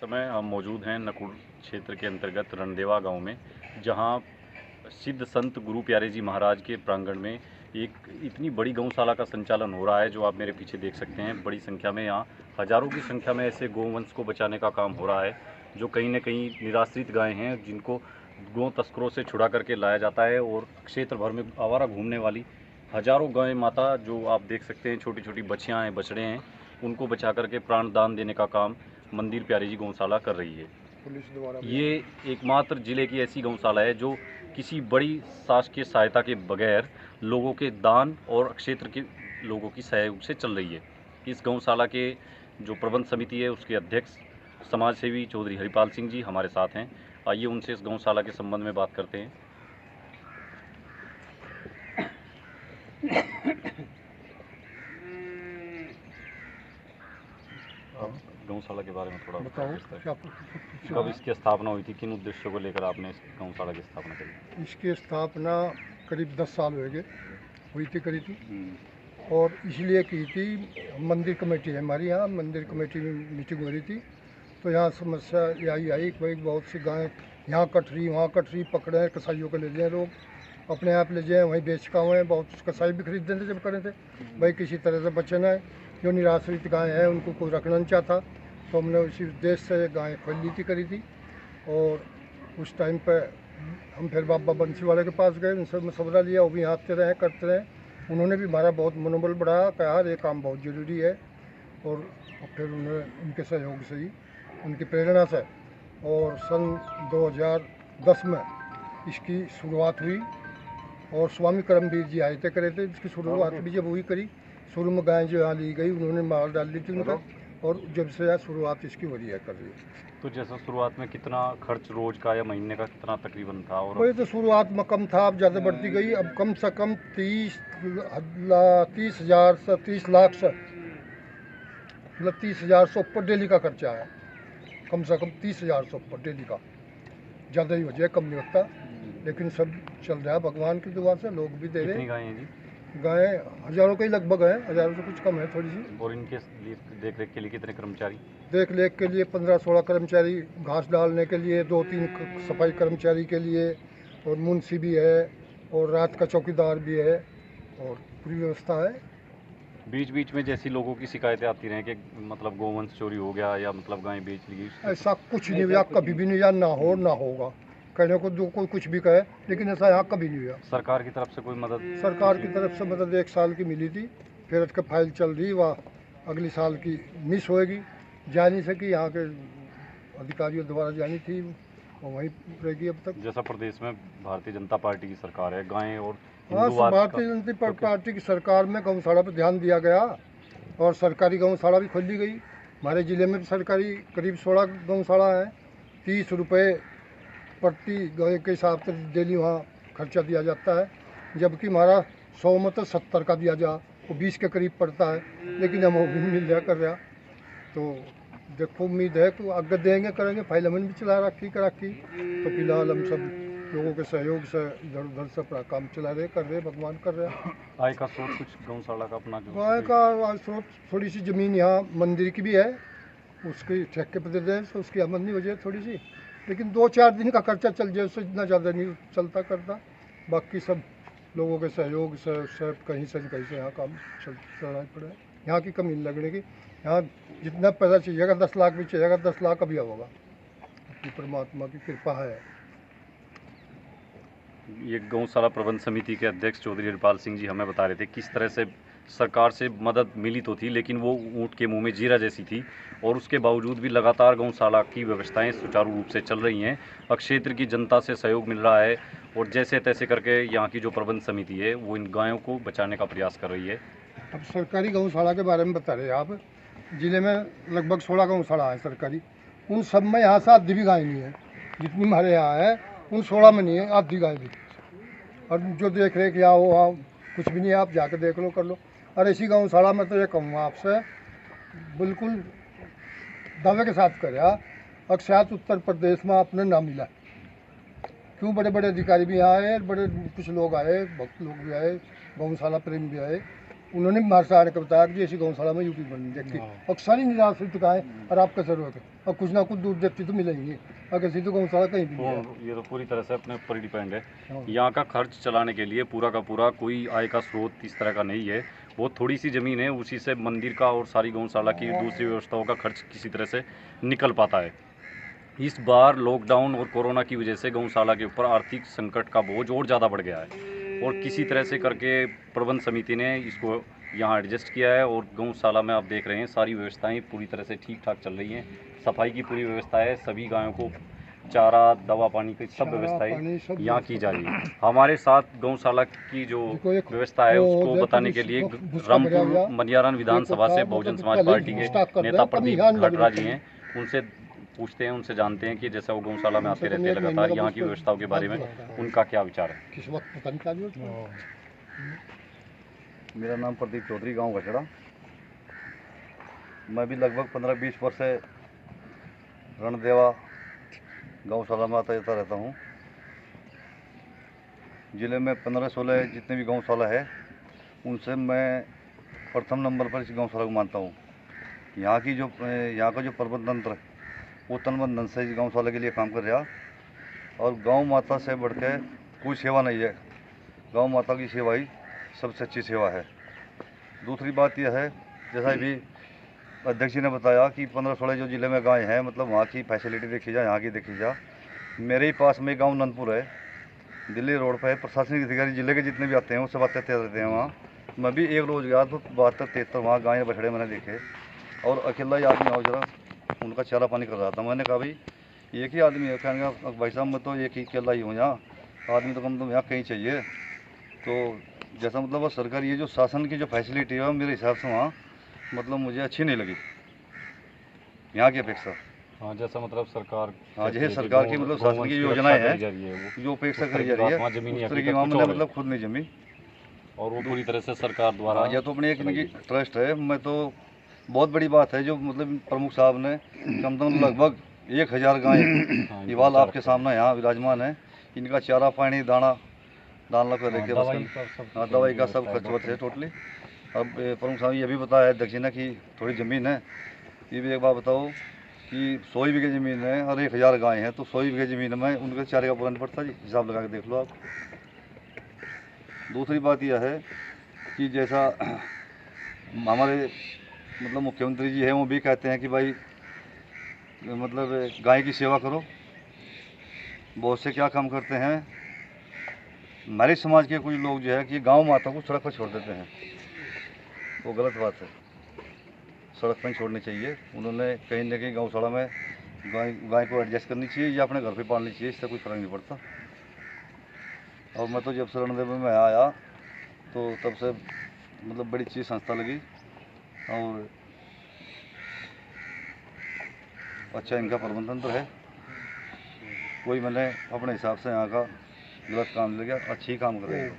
समय हम मौजूद हैं नकुड़ क्षेत्र के अंतर्गत रणदेवा गांव में, जहां सिद्ध संत गुरु प्यारे जी महाराज के प्रांगण में एक इतनी बड़ी गौशाला का संचालन हो रहा है, जो आप मेरे पीछे देख सकते हैं। बड़ी संख्या में यहाँ हजारों की संख्या में ऐसे गौवंश को बचाने का काम हो रहा है, जो कहीं न कहीं निराश्रित गायें हैं, जिनको गौ तस्करों से छुड़ा करके लाया जाता है। और क्षेत्र भर में आवारा घूमने वाली हजारों गाय माता, जो आप देख सकते हैं, छोटी छोटी बच्चियाँ हैं, बछड़े हैं, उनको बचा करके प्राण दान देने का काम मंदिर प्यारे जी गौशाला कर रही है। पुलिस द्वारा ये एकमात्र जिले की ऐसी गौशाला है जो किसी बड़ी शासकीय सहायता के बगैर लोगों के दान और क्षेत्र के लोगों की सहयोग से चल रही है। इस गौशाला के जो प्रबंध समिति है, उसके अध्यक्ष समाज सेवी चौधरी हरिपाल सिंह जी हमारे साथ हैं। आइए उनसे इस गौशाला के संबंध में बात करते हैं। गौशाला के बारे में थोड़ा बताओ। कब इसकी स्थापना हुई थी, किन उद्देश्यों को लेकर आपने इस गौशाला की स्थापना करी? इसकी स्थापना करीब 10 साल हुई थी और इसलिए की थी, मंदिर कमेटी है हमारी, यहाँ मंदिर कमेटी में मीटिंग हो रही थी, तो यहाँ समस्या यही आई कि भाई बहुत सी गायें यहाँ कट रही, वहाँ कट रही, पकड़े कसाईयों को ले जाए, लोग अपने आप ले जाए, वहीं बेच का हुए। बहुत कसाई भी खरीदते थे जब करे थे, भाई किसी तरह से बचे ना, जो निराश्रित गायें हैं उनको कोई रखना नहीं चाहता। तो हमने उसी उद्देश्य से गायें खोल ली थी, करी थी। और उस टाइम पर हम फिर बाबा बंसी वाले के पास गए, उनसे मशवरा लिया, वो भी आते रहे, करते रहे। उन्होंने भी हमारा बहुत मनोबल बढ़ाया, कहा यार ये काम बहुत ज़रूरी है। और फिर उन्होंने उनके सहयोग से ही, उनकी प्रेरणा से, और सन 2010 में इसकी शुरुआत हुई। और स्वामी करमवीर जी आए थे, करे थे इसकी शुरुआत भी जब हुई करी। शुरू में गाय जो यहाँ ली गई, उन्होंने माल डाल दी थी उनका, और जब से शुरुआत इसकी हो रही है, कर रही है। तो जैसा शुरुआत में कितना खर्च रोज का या महीने का कितना तकरीबन था? और वही तो शुरुआत में कम था, अब ज़्यादा बढ़ती गई। अब कम से कम 30 हज़ार से 30 लाख से, मतलब 30,000 से ऊपर डेली का खर्चा है। कम से कम 30,000 से ऊपर डेली का, ज़्यादा ही हो जाए, कम नहीं होता। लेकिन सब चल रहा है भगवान की दुआ से, लोग भी दे रहे हैं। गायें हैं जी? गायें हज़ारों के ही लगभग है, हज़ारों से कुछ कम है थोड़ी सी। और इनके लिए देख रेख के लिए कितने कर्मचारी? देख रेख के लिए 15-16 कर्मचारी, घास डालने के लिए 2-3 सफाई कर्मचारी के लिए, और मुंशी भी है, और रात का चौकीदार भी है, और पूरी व्यवस्था है। बीच बीच में जैसी लोगों की शिकायतें आती रहे कि मतलब गोवंश चोरी हो गया या मतलब गाय बेच ली गई, ऐसा कुछ नहीं हुआ, कभी भी नहीं हुआ, ना हो ना होगा। कहने को जो कोई कुछ भी कहे, लेकिन ऐसा यहाँ कभी नहीं हुआ। सरकार की तरफ से कोई मदद? सरकार की तरफ से मदद 1 साल की मिली थी, फिर उसका फाइल चल रही, वह अगली साल की मिस होएगी, जा नहीं सकी। यहाँ के अधिकारियों द्वारा जानी थी, और वहीं रहेगी अब तक। जैसा प्रदेश में भारतीय जनता पार्टी की सरकार है, गायें और हाँ, भारतीय जनता पार्टी की सरकार में गौशाला पर ध्यान दिया गया, और सरकारी गौशाला भी खोली गई। हमारे ज़िले में भी सरकारी करीब 16 गौशाला हैं। 30 रुपये प्रति गाय के हिसाब से डेली वहाँ खर्चा दिया जाता है, जबकि हमारा 100 में तो 70 का दिया जा, वो 20 के करीब पड़ता है, लेकिन हम वो भी मिल रहा कर रहा। तो देखो, उम्मीद है कि आगे देंगे, करेंगे। फाइल हमने भी चला रखी तो फिलहाल हम सब लोगों के सहयोग से इधर उधर से अपना काम चला रहे, कर रहे, भगवान कर रहे। आय का स्रोत कुछ गौशाला का अपना जो गाय का स्रोत, थोड़ी सी ज़मीन यहाँ मंदिर की भी है, उसकी ठेके पर दे दें, तो उसकी आमदनी हो जाए थोड़ी सी, लेकिन 2-4 दिन का खर्चा चल जाए, उससे इतना ज़्यादा नहीं चलता करता। बाकी सब लोगों के सहयोग से कहीं से यहाँ काम चलना पड़े। यहाँ की कमी नहीं लगने की। यहाँ जितना पैसा चाहिएगा, 10 लाख भी चाहिएगा, 10 लाख अभी होगा, परमात्मा की कृपा है। ये गौशाला प्रबंध समिति के अध्यक्ष चौधरी हरिपाल सिंह जी हमें बता रहे थे किस तरह से सरकार से मदद मिली तो थी, लेकिन वो ऊँट के मुंह में जीरा जैसी थी, और उसके बावजूद भी लगातार गौशाला की व्यवस्थाएं सुचारू रूप से चल रही हैं। और क्षेत्र की जनता से सहयोग मिल रहा है, और जैसे तैसे करके यहाँ की जो प्रबंध समिति है वो इन गायों को बचाने का प्रयास कर रही है। अब सरकारी गौशाला के बारे में बता रहे हैं आप। ज़िले में लगभग 16 गौशाला है सरकारी, उन सब में यहाँ से आधी भी गाय नहीं है। जितनी हमारे यहाँ है उन 16 में नहीं है, आधी गाय भी। और जो देख रेख यहाँ हो, वहाँ कुछ भी नहीं है, आप जाकर देख लो, कर लो। और ऐसी गौशाला में तो ये कहूँगा आपसे, बिल्कुल दावे के साथ करें, अक्षात उत्तर प्रदेश में आपने ना मिला। क्यों, बड़े बड़े अधिकारी भी आए, बड़े कुछ लोग आए, भक्त लोग भी आए, गौशाला प्रेमी भी आए, उन्होंने हमारे सारे को बताया कि ऐसी गौशाला में यूपी बन देखी और सारी निराश हो चुका है और आपका जरूरत है और कुछ ना कुछ दूध देती तो मिलेंगे अगर सीधे गौशाला कहीं भी नहीं है। ये तो पूरी तरह से अपने ऊपर ही डिपेंड है। हाँ। यहाँ का खर्च चलाने के लिए पूरा का पूरा कोई आय का स्रोत इस तरह का नहीं है। वो थोड़ी सी ज़मीन है, उसी से मंदिर का और सारी गौशाला की दूसरी व्यवस्थाओं का खर्च किसी तरह से निकल पाता है। इस बार लॉकडाउन और कोरोना की वजह से गौशाला के ऊपर आर्थिक संकट का बोझ और ज़्यादा बढ़ गया है और किसी तरह से करके प्रबंध समिति ने इसको यहाँ एडजस्ट किया है और गौशाला में आप देख रहे हैं सारी व्यवस्थाएं पूरी तरह से ठीक ठाक चल रही हैं। सफाई की पूरी व्यवस्था है, सभी गायों को चारा दवा पानी की सब व्यवस्थाएं यहाँ की जा रही है। हमारे साथ गौशाला की जो व्यवस्था है उसको बताने के लिए रामपुर मनियारान विधानसभा से बहुजन समाज पार्टी के नेता प्रदीप घाटरा जी हैं, उनसे पूछते हैं, उनसे जानते हैं कि जैसा वो गौशाला में आते रहते हैं लगातार, यहाँ की व्यवस्थाओं के बारे में उनका क्या विचार है। किस वक्त पता नहीं। मेरा नाम प्रदीप चौधरी, गांव गचड़ा। मैं भी लगभग 15-20 वर्ष से रणदेवा गौशाला में आता जाता रहता हूँ। ज़िले में 15-16 जितने भी गौशाला है उनसे मैं प्रथम नंबर पर इस गौशाला को मानता हूँ। यहाँ का जो प्रबंध तंत्र वो तन मन धन से इस गौशाला के लिए काम कर रहा और गौ माता से बढ़ के कोई सेवा नहीं है। गौ माता की सेवा ही सबसे अच्छी सेवा है। दूसरी बात यह है, जैसा भी अध्यक्ष जी ने बताया कि 15-16 जो ज़िले में गाय हैं, मतलब वहाँ की फैसिलिटी देखी जाए, यहाँ की देखी जाए। मेरे ही पास में गांव नंदपुर है, दिल्ली रोड पर है। प्रशासनिक अधिकारी ज़िले के जितने भी आते हैं वो सब आते रहते हैं वहाँ। मैं भी एक रोज़ गया तो 72-73 वहाँ गाय बछड़े मैंने देखे और अकेला ही आदमी आओ जरा उनका चारा पानी कर रहा था। मैंने कहा भाई एक ही आदमी है, कहने भाई साहब मैं तो एक ही अकेला ही हूँ यहाँ, आदमी तो कम तो यहाँ कहीं चाहिए। तो जैसा मतलब वो सरकार ये जो शासन की जो फैसिलिटी है मेरे हिसाब से वहाँ मतलब मुझे अच्छी नहीं लगी यहाँ की अपेक्षा। हाँ, जैसा मतलब सरकार, हाँ जैसे सरकार की मतलब शासन की योजनाएं हैं जो अपेक्षा करी जा रही है उस तरह की वहाँ मैंने मतलब खुद नहीं जमी और वो पूरी तरह से सरकार द्वारा। यह तो अपनी एक इनकी ट्रस्ट है। मैं तो बहुत बड़ी बात है जो मतलब प्रमुख साहब ने कम से कम लगभग 1000 गाय इवाल आपके सामने यहाँ विराजमान है। इनका चारा पानी दाना डालना को लेकर हाँ दवाई का सब खर्च वर्च है टोटली। अब प्रमुख साहब ये भी बताया है दक्षिणा की थोड़ी ज़मीन है, ये भी एक बात बताओ कि 100 बीघे ज़मीन है और 1000 गाय हैं तो 100 बीघे ज़मीन में उनके चारे का पूरा नहीं पड़ता जी, हिसाब लगा के देख लो आप। दूसरी बात यह है कि जैसा हमारे मतलब मुख्यमंत्री जी हैं वो भी कहते हैं कि भाई मतलब गाय की सेवा करो। बहुत से क्या काम करते हैं हमारे समाज के कुछ लोग जो है कि गांव माता को सड़क पर छोड़ देते हैं, वो गलत बात है। सड़क पर छोड़नी चाहिए, उन्होंने कहीं ना कहीं गौशाला में गाय को एडजस्ट करनी चाहिए या अपने घर पे पालनी चाहिए, इससे कोई फर्क नहीं पड़ता। और मैं तो जब से रणदेव में आया तो तब से मतलब बड़ी अच्छी संस्था लगी और अच्छा इनका प्रबंध तंत्र है। कोई मैंने अपने हिसाब से यहाँ का गलत काम ले गया, अच्छी काम कर रहे हैं।